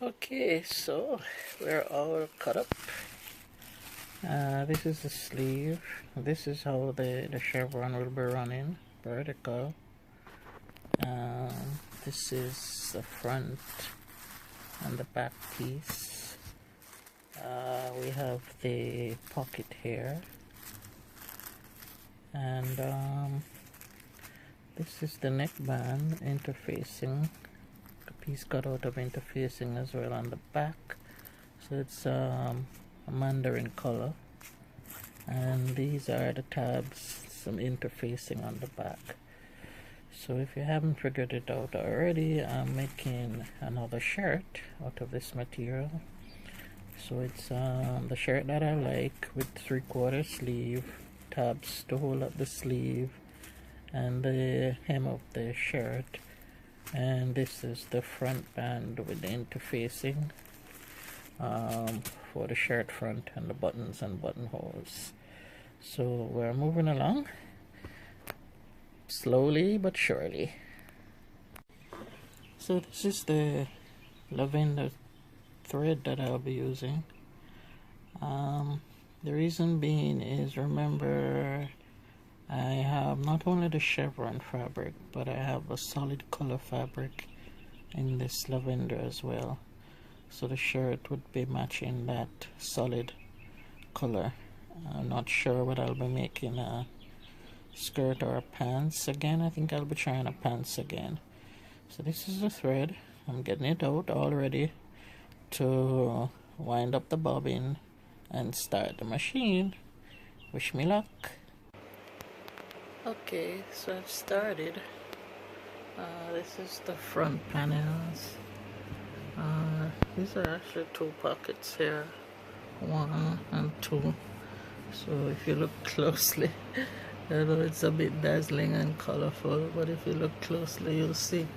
Okay, so we're all cut up. This is the sleeve. This is how the chevron will be running, vertical. This is the front and the back piece. We have the pocket here, and this is the neckband interfacing. Piece cut out of interfacing as well on the back, so it's a mandarin color, and these are the tabs, some interfacing on the back. So if you haven't figured it out already, I'm making another shirt out of this material. So it's the shirt that I like, with 3/4 sleeve, tabs to hold up the sleeve and the hem of the shirt. And this is the front band with the interfacing for the shirt front and the buttons and buttonholes. So we're moving along slowly but surely. So this is the lavender thread that I'll be using. The reason being is, remember, I have not only the chevron fabric, but I have a solid color fabric in this lavender as well. So the shirt would be matching that solid color. I'm not sure what I'll be making, a skirt or a pants again. I think I'll be trying a pants again. So this is the thread. I'm getting it out all ready to wind up the bobbin and start the machine. Wish me luck. Okay, so I've started. This is the front panels. These are actually 2 pockets here, 1 and 2. So if you look closely, I know it's a bit dazzling and colorful, but if you look closely, you'll see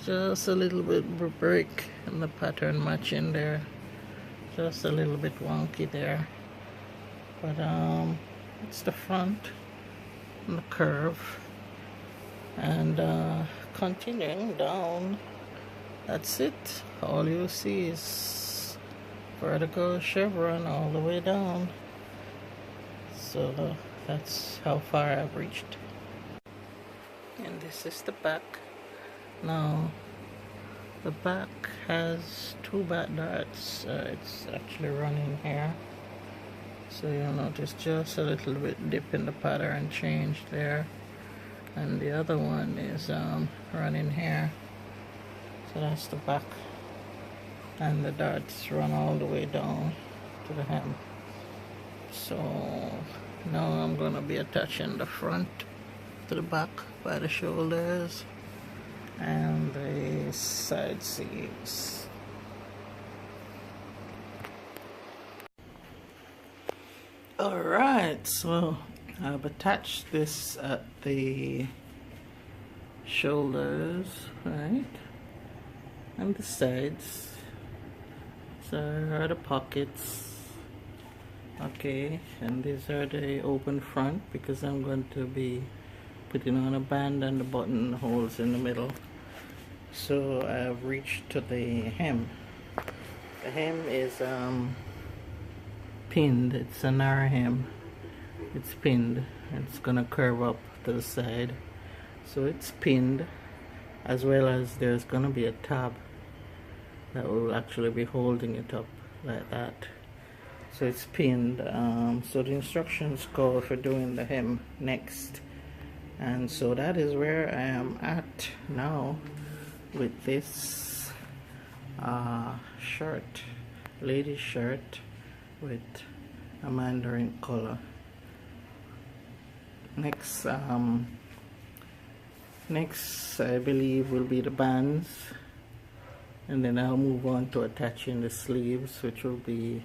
just a little bit of a break in the pattern matching there. Just a little bit wonky there, but it's the front. The curve, and continuing down, that's it. All you see is vertical chevron all the way down. So that's how far I've reached. And this is the back. Now the back has 2 back darts. It's actually running here. So you'll notice just a little bit dip in the pattern change there, and the other one is running here. So that's the back, and the darts run all the way down to the hem. So now I'm going to be attaching the front to the back by the shoulders and the side seams. Alright, so I've attached this at the shoulders, right, and the sides. So are the pockets. Okay, and these are the open front, because I'm going to be putting on a band and the buttonholes in the middle. So I've reached to the hem. The hem is pinned. It's a narrow hem. It's pinned. It's gonna curve up to the side, so it's pinned, as well as there's gonna be a tab that will actually be holding it up like that. So it's pinned. So the instructions call for doing the hem next, and so that is where I am at now with this shirt, ladies shirt with a mandarin color. Next I believe will be the bands, and then I'll move on to attaching the sleeves, which will be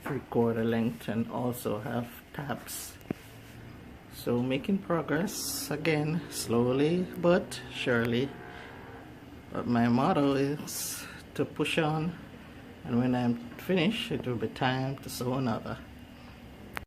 3/4 length and also have tabs. So making progress again, slowly but surely, but my motto is to push on, and when I'm finished it will be time to sew another.